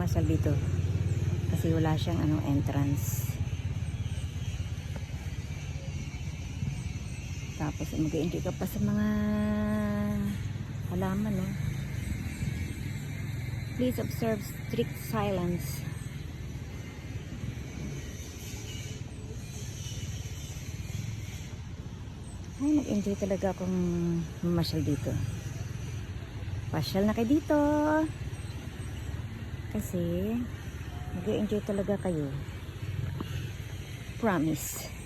mamasyal dito kasi wala siyang entrance. Tapos mag-i-enjoy ka pa sa mga halaman, no? Please observe strict silence. Ay, nag-enjoy talaga akong mamasyal dito. Pasyal na kayo dito. Kasi nag-enjoy talaga kayo. Promise.